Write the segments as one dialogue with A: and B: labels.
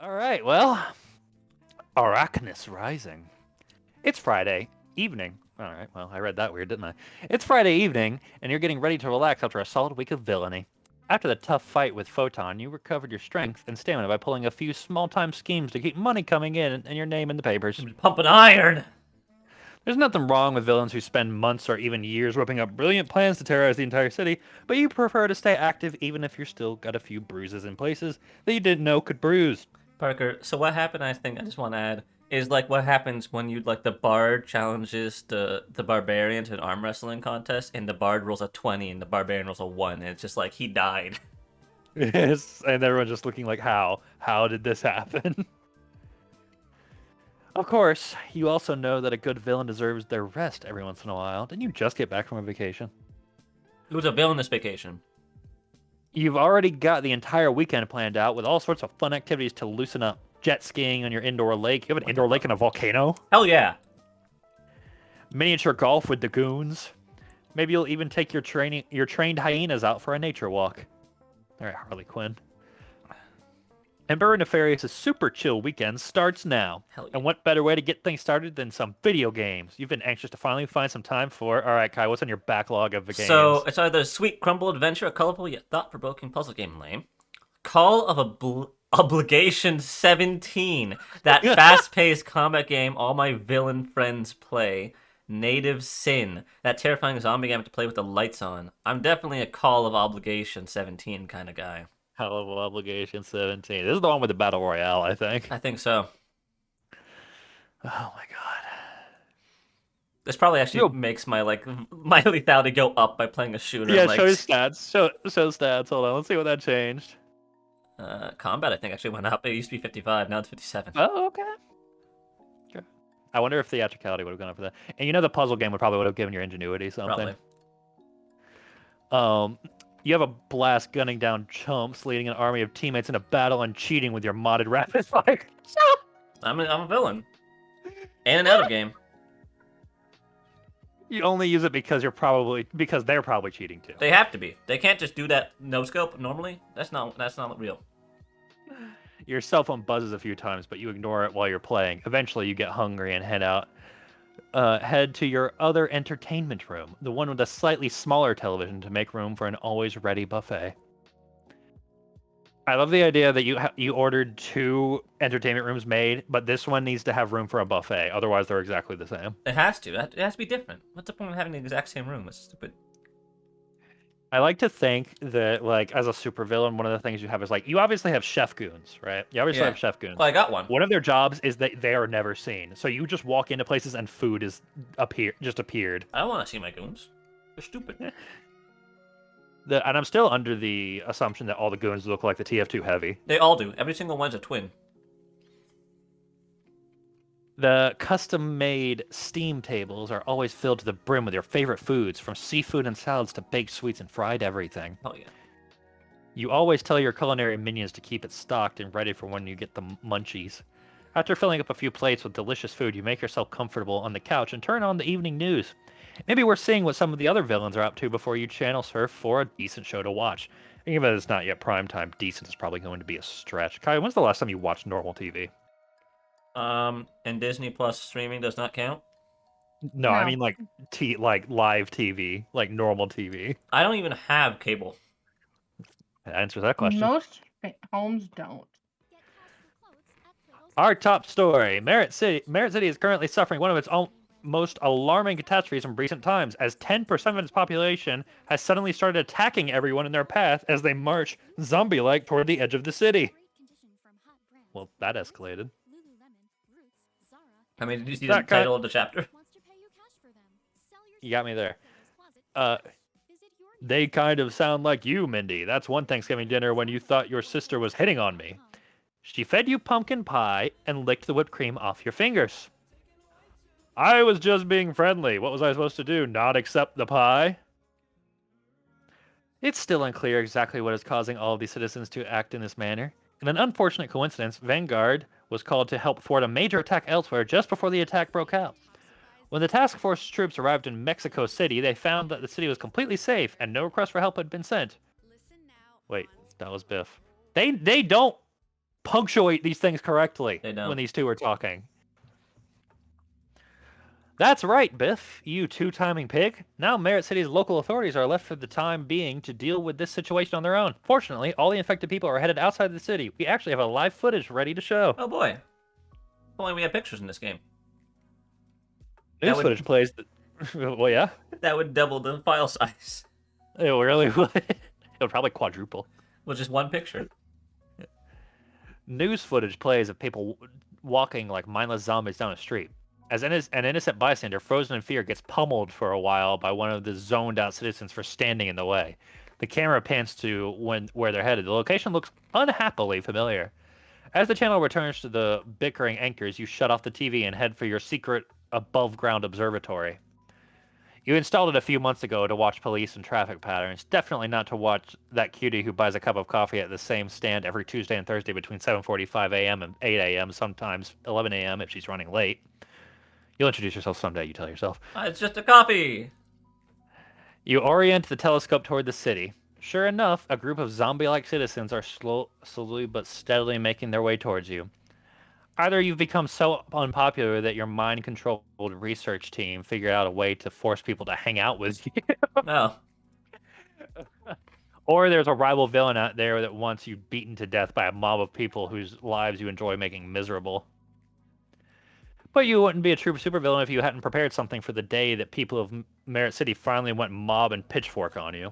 A: All right, well, Arachnus Rising. It's Friday evening. All right, well, I read that weird, didn't I? It's Friday evening, and you're getting ready to relax after a solid week of villainy. After the tough fight with Photon, you recovered your strength and stamina by pulling a few small-time schemes to keep money coming in and your name in the papers.
B: Pumping iron!
A: There's nothing wrong with villains who spend months or even years whipping up brilliant plans to terrorize the entire city, but you prefer to stay active even if you're still got a few bruises in places that you didn't know could bruise.
B: Parker, so what happened, I think, I just want to add, is like what happens when you, like, the bard challenges the barbarian to an arm wrestling contest, and the bard rolls a 20 and the barbarian rolls a 1, and it's just like, he died.
A: Yes, and everyone's just looking like, how? How did this happen? Of course, you also know that a good villain deserves their rest every once in a while. Didn't you just get back from a vacation?
B: It was a villainous vacation.
A: You've already got the entire weekend planned out with all sorts of fun activities to loosen up. Jet skiing on your indoor lake. You have an indoor lake and a volcano?
B: Hell yeah!
A: Miniature golf with the goons. Maybe you'll even take your trained hyenas out for a nature walk. All right, Harley Quinn. Emperor Nefarious' super chill weekend starts now.
B: Hell yeah.
A: And what better way to get things started than some video games? You've been anxious to finally find some time for. All right, Kai, what's on your backlog of games?
B: So, it's either a sweet crumble adventure, a colorful yet thought-provoking puzzle game lame, Call of Obligation 17, that fast-paced combat game all my villain friends play, Native Sin, that terrifying zombie game to play with the lights on. I'm definitely a Call of Obligation 17 kind of guy.
A: Hell of Obligation 17. This is the one with the Battle Royale, I think.
B: I think so.
A: Oh my god.
B: This probably actually makes my my lethality go up by playing a shooter.
A: Yeah, show stats. Show stats. Hold on, let's see what that changed.
B: Combat, I think, actually went up. It used to be 55, now it's 57.
A: Oh, okay. I wonder if theatricality would have gone up for that. And you know the puzzle game would have given your ingenuity something.
B: Probably.
A: You have a blast gunning down chumps, leading an army of teammates in a battle and cheating with your modded rapid fire.
B: I'm a villain. And an out of game.
A: You only use it because they're probably cheating too.
B: They have to be. They can't just do that no scope normally. That's not real.
A: Your cell phone buzzes a few times, but you ignore it while you're playing. Eventually, you get hungry and head to your other entertainment room, the one with a slightly smaller television to make room for an always ready buffet. I love the idea that you ordered 2 entertainment rooms made, but this one needs to have room for a buffet. Otherwise, they're exactly the same.
B: It has to. It has to be different. What's the point of having the exact same room? It's stupid.
A: I like to think that, like, as a supervillain, one of the things you have is, like, you obviously have chef goons, right? You obviously have chef goons.
B: Well, I got one.
A: One of their jobs is that they are never seen. So you just walk into places and food is appeared.
B: I don't want to see my goons. They're stupid.
A: And I'm still under the assumption that all the goons look like the TF2 Heavy.
B: They all do. Every single one's a twin.
A: The custom-made steam tables are always filled to the brim with your favorite foods, from seafood and salads to baked sweets and fried everything.
B: Oh, yeah.
A: You always tell your culinary minions to keep it stocked and ready for when you get the munchies. After filling up a few plates with delicious food, you make yourself comfortable on the couch and turn on the evening news. Maybe we're seeing what some of the other villains are up to before you channel surf for a decent show to watch. Even though it's not yet prime time, decent is probably going to be a stretch. Kai, when's the last time you watched normal TV?
B: And Disney Plus streaming does not count?
A: No, I mean like live TV, like normal TV.
B: I don't even have cable.
A: That answers that question.
C: Most homes don't.
A: Our top story: Merit City is currently suffering one of its most alarming catastrophes from recent times, as 10% of its population has suddenly started attacking everyone in their path as they march zombie-like toward the edge of the city. Well, that escalated.
B: I mean, did you see the title of the chapter?
A: You got me there. They kind of sound like you, Mindy. That's one Thanksgiving dinner when you thought your sister was hitting on me. She fed you pumpkin pie and licked the whipped cream off your fingers. I was just being friendly. What was I supposed to do? Not accept the pie? It's still unclear exactly what is causing all of these citizens to act in this manner. In an unfortunate coincidence, Vanguard was called to help thwart a major attack elsewhere just before the attack broke out. When the task force troops arrived in Mexico City, they found that the city was completely safe and no request for help had been sent. Wait, that was Biff. They don't punctuate these things correctly
B: They don't.
A: when these two are talking. That's right, Biff, you two-timing pig. Now Merit City's local authorities are left for the time being to deal with this situation on their own. Fortunately, all the infected people are headed outside the city. We actually have a live footage ready to show.
B: Oh boy. If only we had pictures in this game.
A: News footage plays... Well, yeah.
B: That would double the file size.
A: It really would. It would probably quadruple.
B: With just one picture.
A: News footage plays of people walking like mindless zombies down a street. As an innocent bystander, frozen in fear, gets pummeled for a while by one of the zoned-out citizens for standing in the way. The camera pans to where they're headed. The location looks unhappily familiar. As the channel returns to the bickering anchors, you shut off the TV and head for your secret above-ground observatory. You installed it a few months ago to watch police and traffic patterns. Definitely not to watch that cutie who buys a cup of coffee at the same stand every Tuesday and Thursday between 7:45 a.m. and 8 a.m., sometimes 11 a.m. if she's running late. You'll introduce yourself someday, you tell yourself.
B: It's just a coffee!
A: You orient the telescope toward the city. Sure enough, a group of zombie-like citizens are slowly but steadily making their way towards you. Either you've become so unpopular that your mind-controlled research team figured out a way to force people to hang out with you.
B: No.
A: Or there's a rival villain out there that wants you beaten to death by a mob of people whose lives you enjoy making miserable. But you wouldn't be a true supervillain if you hadn't prepared something for the day that people of Merit City finally went mob and pitchfork on you.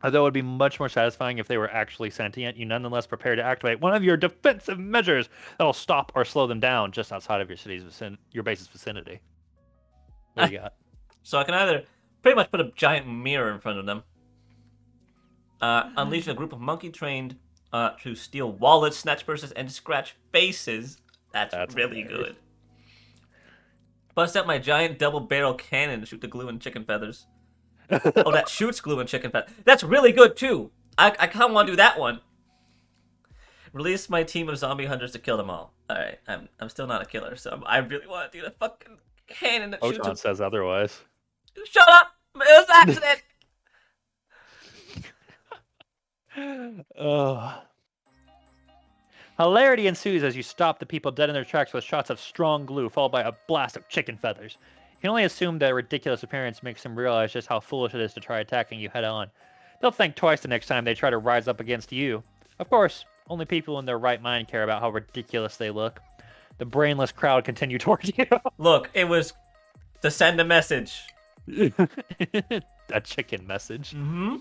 A: Although it would be much more satisfying if they were actually sentient, you nonetheless prepare to activate one of your defensive measures that'll stop or slow them down just outside of your base's vicinity. What do you got?
B: So I can either pretty much put a giant mirror in front of them, unleash a group of monkey trained to steal wallets, snatch purses, and scratch faces. That's really good. Bust out my giant double barrel cannon to shoot the glue and chicken feathers. Oh, that shoots glue and chicken feathers. That's really good too. I kind of want to do that one. Release my team of zombie hunters to kill them all. All right, I'm still not a killer, so I really want to do the fucking cannon that shoots them.
A: says otherwise.
B: Shut up! It was an accident.
A: Hilarity ensues as you stop the people dead in their tracks with shots of strong glue, followed by a blast of chicken feathers. You can only assume their ridiculous appearance makes them realize just how foolish it is to try attacking you head on. They'll think twice the next time they try to rise up against you. Of course, only people in their right mind care about how ridiculous they look. The brainless crowd continue towards you.
B: Look, it was to send a message.
A: A chicken message.
B: Mm-hmm.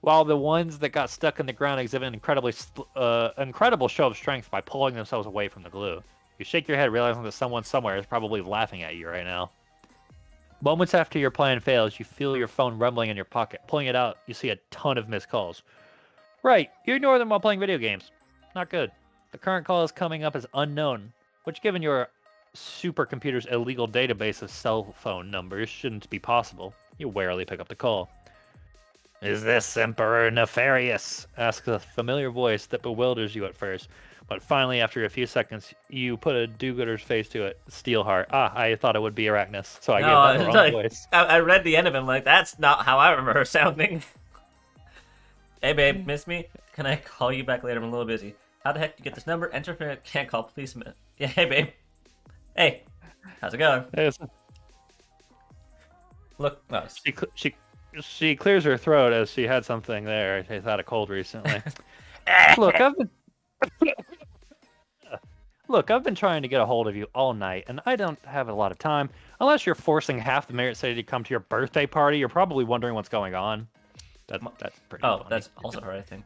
A: While the ones that got stuck in the ground exhibit an incredible show of strength by pulling themselves away from the glue. You shake your head, realizing that someone somewhere is probably laughing at you right now. Moments after your plan fails, you feel your phone rumbling in your pocket. Pulling it out, you see a ton of missed calls. Right, you ignore them while playing video games. Not good. The current call is coming up as unknown, which given your supercomputer's illegal database of cell phone numbers shouldn't be possible. You warily pick up the call. Is this Emperor Nefarious? Asks a familiar voice that bewilders you at first. But finally, after a few seconds, you put a do-gooder's face to it. Steelheart. I thought it would be Arachnus, so I gave that the wrong voice.
B: I read the end of it, like, that's not how I remember her sounding. Hey, babe, miss me? Can I call you back later? I'm a little busy. How the heck do you get this number? Enter for can't call, please. Yeah, hey, babe. Hey, how's it going? Look, oh,
A: she clears her throat as she had something there. She's had a cold recently. Look, I've been trying to get a hold of you all night, and I don't have a lot of time. Unless you're forcing half the Merit City to come to your birthday party, you're probably wondering what's going on. That's pretty funny.
B: That's also her, I think.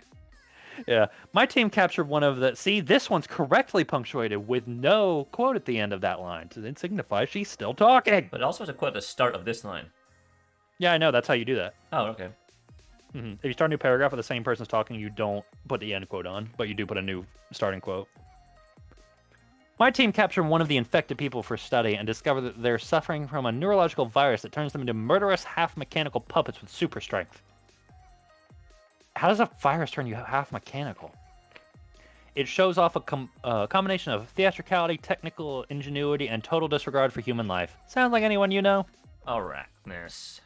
A: Yeah. My team captured one of the... See, this one's correctly punctuated with no quote at the end of that line. So it signifies she's still talking.
B: But it also has a quote at the start of this line.
A: Yeah, I know. That's how you do that.
B: Oh, okay.
A: Mm-hmm. If you start a new paragraph with the same person's talking, you don't put the end quote on, but you do put a new starting quote. My team captured one of the infected people for study and discovered that they're suffering from a neurological virus that turns them into murderous half-mechanical puppets with super strength. How does a virus turn you half-mechanical? It shows off a combination of theatricality, technical ingenuity, and total disregard for human life. Sounds like anyone you know?
B: Arachnus.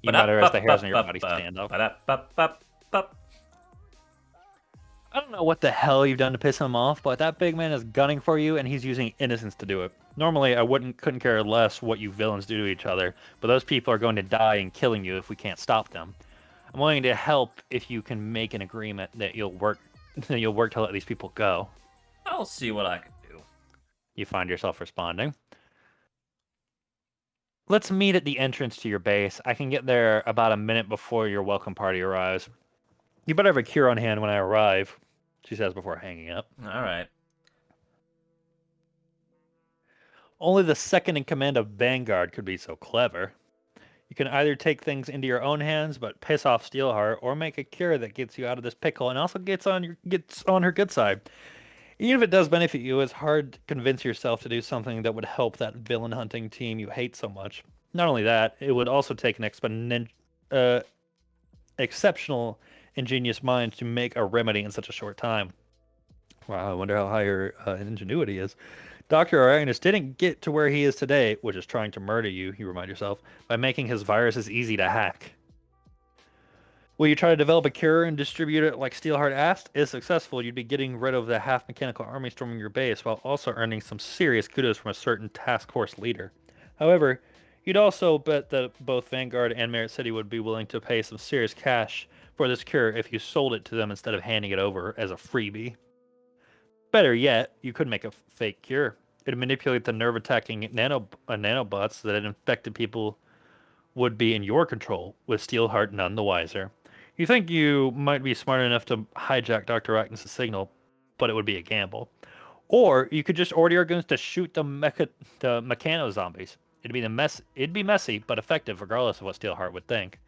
A: You mutter as the hairs on your body stand up. I don't know what the hell you've done to piss him off, but that big man is gunning for you, and he's using innocence to do it. Normally, I couldn't care less what you villains do to each other, but those people are going to die and killing you if we can't stop them. I'm willing to help if you can make an agreement that you'll work to let these people go.
B: I'll see what I can do.
A: You find yourself responding. Let's meet at the entrance to your base. I can get there about a minute before your welcome party arrives. You better have a cure on hand when I arrive, she says before hanging up.
B: All right.
A: Only the second in command of Vanguard could be so clever. You can either take things into your own hands but piss off Steelheart, or make a cure that gets you out of this pickle and also gets on her good side. Even if it does benefit you, it's hard to convince yourself to do something that would help that villain hunting team you hate so much. Not only that, it would also take an exceptional ingenious mind to make a remedy in such a short time. Wow, I wonder how high your ingenuity is. Dr. Aragnis didn't get to where he is today, which is trying to murder you, you remind yourself, by making his viruses easy to hack. Will you try to develop a cure and distribute it like Steelheart asked? If successful, you'd be getting rid of the half-mechanical army storming your base, while also earning some serious kudos from a certain task force leader. However, you'd also bet that both Vanguard and Merit City would be willing to pay some serious cash for this cure if you sold it to them instead of handing it over as a freebie. Better yet, you could make a fake cure. It'd manipulate the nerve-attacking nanobots so that infected people would be in your control, with Steelheart none the wiser. You think you might be smart enough to hijack Dr. Arachnis' signal, but it would be a gamble. Or you could just order your goons to shoot the mechano zombies. It'd be messy, but effective regardless of what Steelheart would think.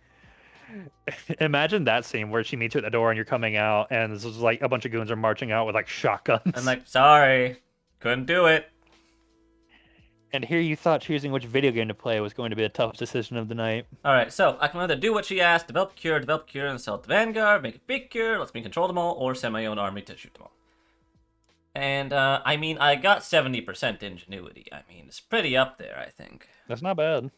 A: Imagine that scene where she meets you at the door and you're coming out, and this is like a bunch of goons are marching out with like shotguns.
B: I'm like, sorry, couldn't do it.
A: And here you thought choosing which video game to play was going to be the toughest decision of the night.
B: Alright, so I can either do what she asked, develop a cure, and sell it to Vanguard, make a big cure, lets me control them all, or send my own army to shoot them all. And, I mean, I got 70% ingenuity. I mean, it's pretty up there, I think.
A: That's not bad.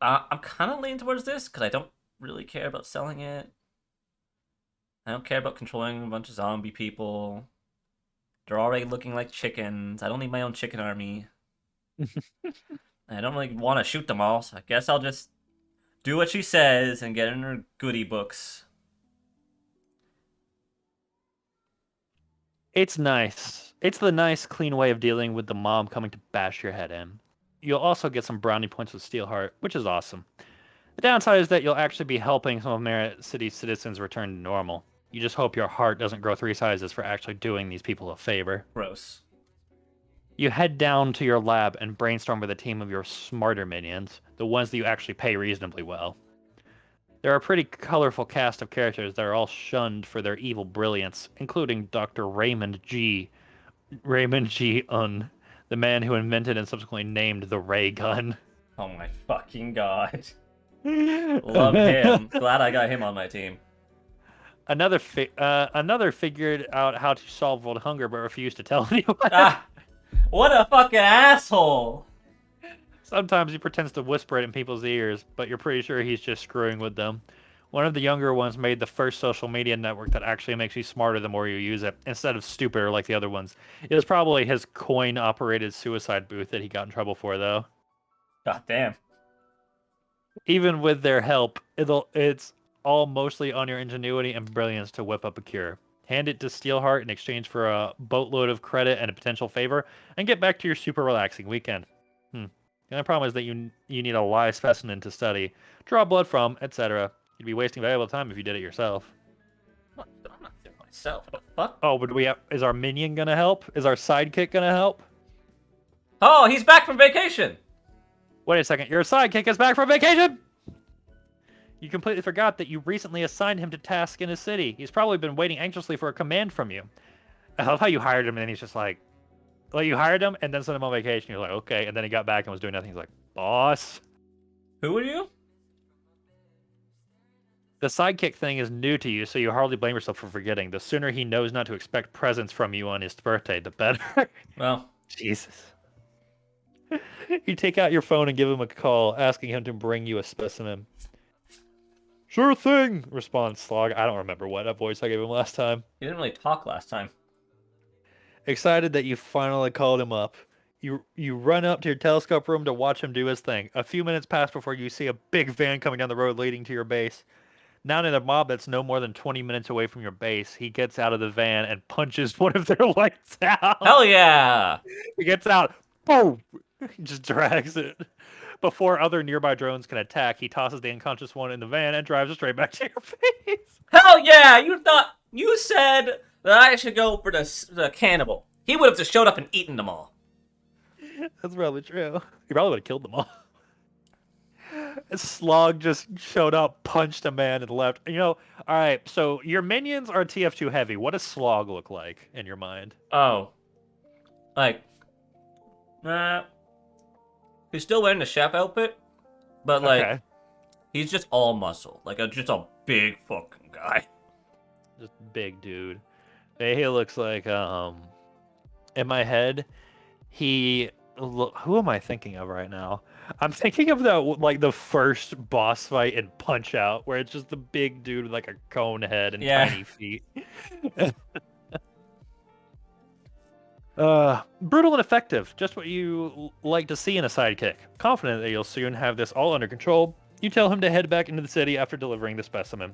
B: I'm kind of leaning towards this, because I don't really care about selling it. I don't care about controlling a bunch of zombie people. They're already looking like chickens. I don't need my own chicken army. I don't really want to shoot them all, so I guess I'll just do what she says and get in her goodie books.
A: It's nice. It's the nice, clean way of dealing with the mom coming to bash your head in. You'll also get some brownie points with Steelheart, which is awesome. The downside is that you'll actually be helping some of Merit City's citizens return to normal. You just hope your heart doesn't grow 3 sizes for actually doing these people a favor.
B: Gross.
A: You head down to your lab and brainstorm with a team of your smarter minions, the ones that you actually pay reasonably well. There are a pretty colorful cast of characters that are all shunned for their evil brilliance, including Dr. Raymond G. Un, the man who invented and subsequently named the ray gun.
B: Oh my fucking god. Love him. Glad I got him on my team.
A: Another figured out how to solve world hunger but refused to tell anyone.
B: What a fucking asshole!
A: Sometimes he pretends to whisper it in people's ears, but you're pretty sure he's just screwing with them. One of the younger ones made the first social media network that actually makes you smarter the more you use it, instead of stupider like the other ones. It was probably his coin-operated suicide booth that he got in trouble for, though.
B: God damn.
A: Even with their help, it's all mostly on your ingenuity and brilliance to whip up a cure. Hand it to Steelheart in exchange for a boatload of credit and a potential favor, and get back to your super relaxing weekend. The only problem is that you need a live specimen to study, draw blood from, etc. You'd be wasting valuable time if you did it yourself.
B: I'm not doing it myself. What the fuck?
A: Oh, but is our minion gonna help? Is our sidekick gonna help?
B: Oh, he's back from vacation!
A: Wait a second, your sidekick is back from vacation! You completely forgot that you recently assigned him to task in his city. He's probably been waiting anxiously for a command from you. I love how you hired him and then he's just like you hired him and then sent him on vacation. You're like, okay. And then he got back and was doing nothing. He's like, boss.
B: Who are you?
A: The sidekick thing is new to you, so you hardly blame yourself for forgetting. The sooner he knows not to expect presents from you on his birthday, the better.
B: Well.
A: Jesus. You take out your phone and give him a call, asking him to bring you a specimen. Sure thing, responds Slog. I don't remember what voice I gave him last time.
B: You didn't really talk last time.
A: Excited that you finally called him up. You run up to your telescope room to watch him do his thing. A few minutes pass before you see a big van coming down the road leading to your base. Now in a mob that's no more than 20 minutes away from your base, he gets out of the van and punches one of their lights out.
B: Hell yeah!
A: He gets out, boom! He just drags it. Before other nearby drones can attack, he tosses the unconscious one in the van and drives it straight back to your face.
B: Hell yeah! You said that I should go for the cannibal. He would have just showed up and eaten them all.
A: That's probably true. He probably would have killed them all. Slog just showed up, punched a man, and left. All right, so your minions are TF2 heavy. What does Slog look like in your mind?
B: Oh. Like, he's still wearing the chef outfit, but, like,
A: Okay.
B: he's just all muscle. Like, just a big fucking guy.
A: Just big dude. He looks like, in my head, who am I thinking of right now? I'm thinking of the first boss fight in Punch-Out, where it's just the big dude with like a cone head and tiny feet. Brutal and effective, just what you like to see in a sidekick. Confident that you'll soon have this all under control, you tell him to head back into the city after delivering the specimen.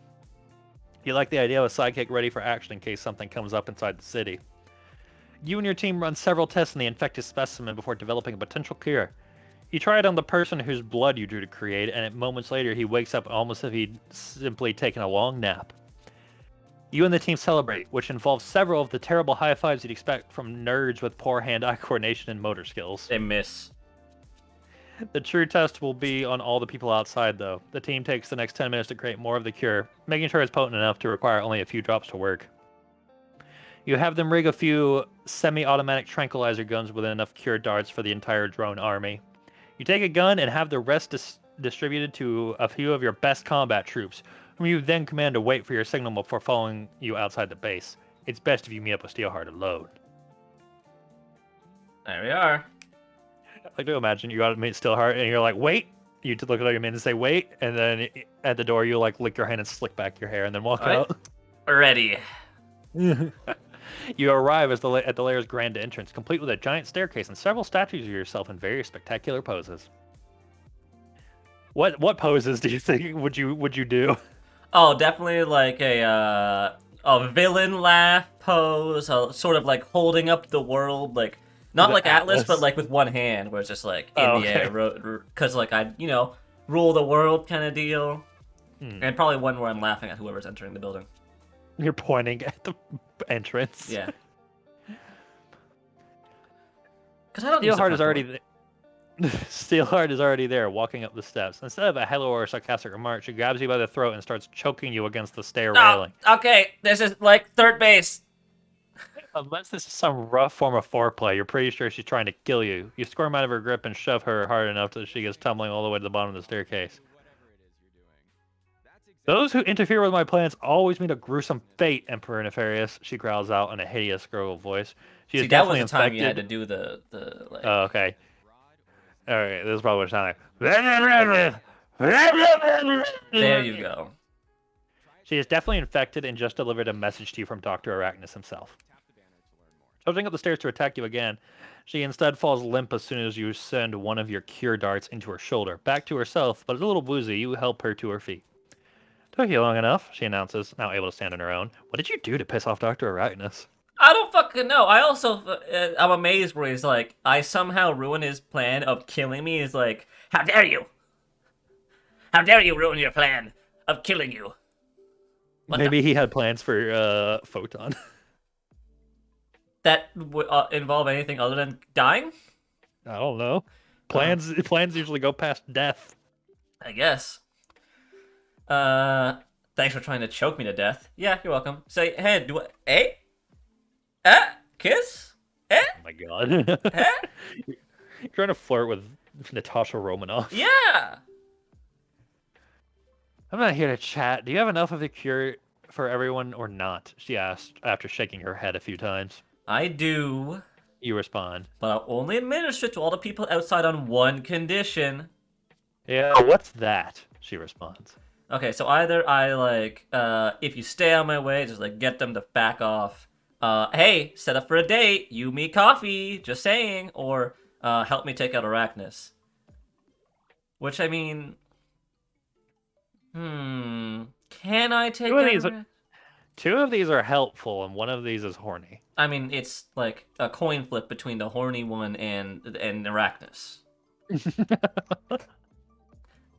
A: You like the idea of a sidekick ready for action in case something comes up inside the city. You and your team run several tests on the infected specimen before developing a potential cure. You try it on the person whose blood you drew to create, and moments later he wakes up almost as if he'd simply taken a long nap. You and the team celebrate, which involves several of the terrible high fives you'd expect from nerds with poor hand-eye coordination and motor skills.
B: They miss.
A: The true test will be on all the people outside, though. The team takes the next 10 minutes to create more of the cure, making sure it's potent enough to require only a few drops to work. You have them rig a few semi-automatic tranquilizer guns with enough cure darts for the entire drone army. You take a gun and have the rest distributed to a few of your best combat troops, whom you then command to wait for your signal before following you outside the base. It's best if you meet up with Steelheart alone.
B: There we are.
A: I like to imagine you got to meet Steelheart and you're like, wait! You look at your men and say, wait! And then at the door you like lick your hand and slick back your hair and then walk out.
B: Ready.
A: You arrive at the lair's grand entrance, complete with a giant staircase and several statues of yourself in various spectacular poses. What poses do you think would you do?
B: Oh, definitely like a villain laugh pose, sort of like holding up the world, like not like Atlas, but like with one hand, where it's just like in the air, because like I rule the world kind of deal, and probably one where I'm laughing at whoever's entering the building.
A: You're pointing at the entrance.
B: Yeah. Because I don't.
A: Steelheart is already there. Steelheart is already there, walking up the steps. Instead of a hello or a sarcastic remark, she grabs you by the throat and starts choking you against the stair railing.
B: Okay, this is like third base.
A: Unless this is some rough form of foreplay, you're pretty sure she's trying to kill you. You squirm out of her grip and shove her hard enough that she gets tumbling all the way to the bottom of the staircase. Those who interfere with my plans always meet a gruesome fate, Emperor Nefarious, she growls out in a hideous gurgle voice. She is
B: that was
A: definitely
B: the time
A: infected.
B: you had to do the like...
A: Oh, okay. Alright, this is probably what it sounded like.
B: There you go.
A: She is definitely infected and just delivered a message to you from Dr. Arachnus himself. Charging up the stairs to attack you again, she instead falls limp as soon as you send one of your cure darts into her shoulder. Back to herself, but a little woozy, you help her to her feet. Took you long enough, she announces, now able to stand on her own. What did you do to piss off Dr. Arachnus?
B: I don't fucking know. I also, I'm amazed where he's like, I somehow ruined his plan of killing me. He's like, how dare you? How dare you ruin your plan of killing you?
A: Maybe he had plans for Photon.
B: That would involve anything other than dying?
A: I don't know. Plans usually go past death.
B: I guess. Thanks for trying to choke me to death. Yeah, you're welcome. Say, hey, kiss?
A: Oh my god. You're trying to flirt with Natasha Romanoff.
B: Yeah!
A: I'm not here to chat. Do you have enough of the cure for everyone or not? She asked after shaking her head a few times.
B: I do.
A: You respond.
B: But I'll only administer it to all the people outside on one condition.
A: Yeah, what's that? She responds.
B: Okay, so either I like if you stay on my way, just like get them to back off. Hey, set up for a date. You, me, coffee. Just saying. Or help me take out Arachnus. Which I mean, can I take
A: Two of
B: out
A: these,
B: Arachnus?
A: two of these are helpful, and one of these is horny.
B: I mean, it's like a coin flip between the horny one and Arachnus.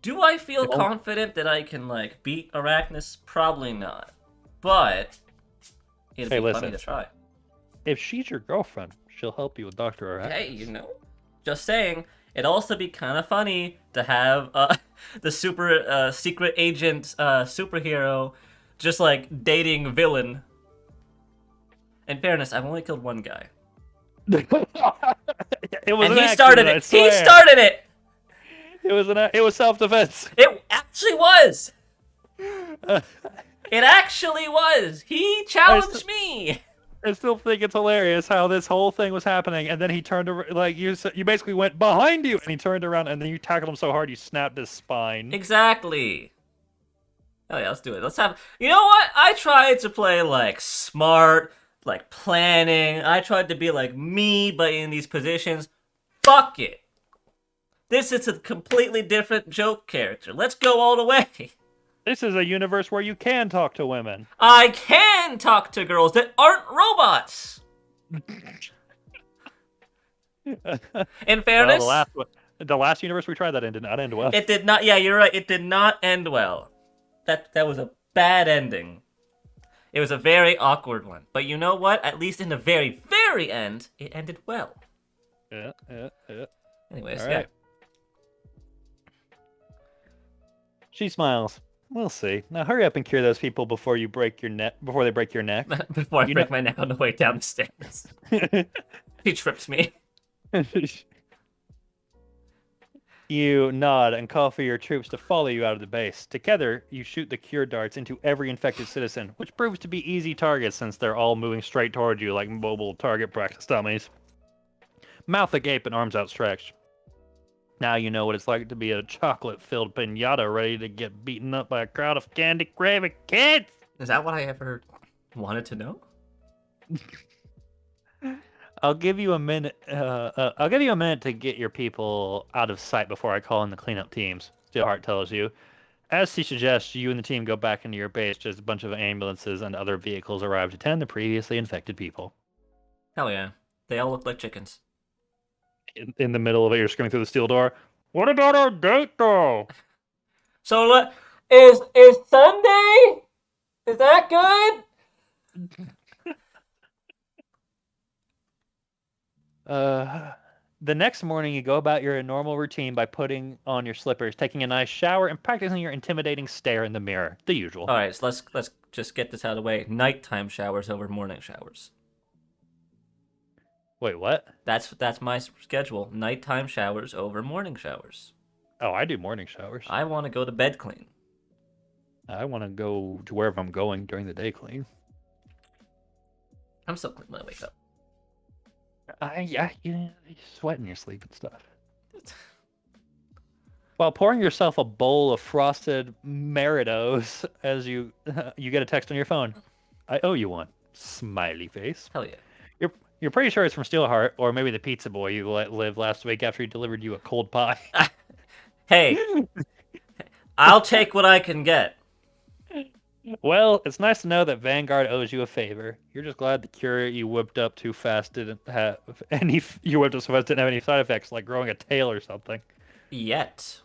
B: Do I feel
A: No.
B: confident that I can like beat Arachnus? Probably not. But it'd
A: Hey,
B: be funny
A: listen.
B: to try.
A: If she's your girlfriend, she'll help you with Dr. Arachnus.
B: Hey, you know, just saying. It'd also be kind of funny to have the super secret agent superhero just like dating villain. In fairness, I've only killed one guy,
A: It was
B: and
A: an
B: he
A: accident,
B: started
A: I
B: it. He
A: swear.
B: started it.
A: It was self-defense.
B: It actually was. It actually was. He challenged me.
A: I still think it's hilarious how this whole thing was happening, and then he turned like you basically went behind you, and he turned around, and then you tackled him so hard you snapped his spine.
B: Exactly. Oh yeah, let's do it. Let's have. You know what? I tried to play like smart, like planning. I tried to be like me, but in these positions. Fuck it. This is a completely different joke character. Let's go all the way.
A: This is a universe where you can talk to women.
B: I can talk to girls that aren't robots. In fairness,
A: Well, the last universe we tried that in did not end well.
B: it did not. Yeah, you're right. It did not end well. That was a bad ending. It was a very awkward one. But you know what? At least in the very, very end, it ended well.
A: Yeah.
B: Anyways,
A: All
B: yeah.
A: right. She smiles. We'll see. Now hurry up and cure those people before you break your neck. Before they break your neck.
B: Before I
A: You
B: break
A: know-
B: my neck on the way down the stairs. He trips me.
A: You nod and call for your troops to follow you out of the base. Together, you shoot the cure darts into every infected citizen, which proves to be easy targets since they're all moving straight towards you like mobile target practice dummies. Mouth agape and arms outstretched. Now you know what it's like to be a chocolate-filled pinata ready to get beaten up by a crowd of candy-craving kids!
B: Is that what I ever wanted to know?
A: I'll give you a minute. I'll give you a minute to get your people out of sight before I call in the cleanup teams. Steelheart tells you. As he suggests, you and the team go back into your base as a bunch of ambulances and other vehicles arrive to tend the previously infected people.
B: Hell yeah. They all look like chickens.
A: In the middle of it, you're screaming through the steel door. What about our date, though?
B: So is Sunday? Is that good?
A: The next morning, you go about your normal routine by putting on your slippers, taking a nice shower, and practicing your intimidating stare in the mirror. The usual.
B: All right, so let's just get this out of the way. Nighttime showers over morning showers.
A: Wait, what?
B: That's my schedule. Nighttime showers over morning showers.
A: Oh, I do morning showers.
B: I want to go to bed clean.
A: I want to go to wherever I'm going during the day clean.
B: I'm still clean when I wake up.
A: You sweat in your sleep and stuff. While pouring yourself a bowl of frosted Meritos as you get a text on your phone. I owe you one. Smiley face.
B: Hell yeah.
A: You're pretty sure it's from Steelheart, or maybe the pizza boy you let live last week after he delivered you a cold pie.
B: Hey, I'll take what I can get.
A: Well, it's nice to know that Vanguard owes you a favor. You're just glad the cure you whipped up too fast didn't have any. You whipped up so fast didn't have any side effects, like growing a tail or something.
B: Yet.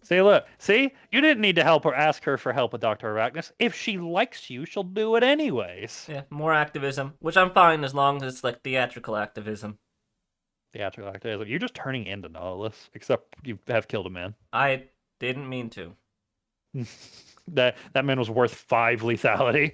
A: See, look. See? You didn't need to help or ask her for help with Dr. Arachnus. If she likes you, she'll do it anyways.
B: Yeah, more activism, which I'm fine as long as it's like theatrical activism.
A: Theatrical activism. You're just turning into Nautilus, except you have killed a man.
B: I didn't mean to.
A: That man was worth 5 lethality.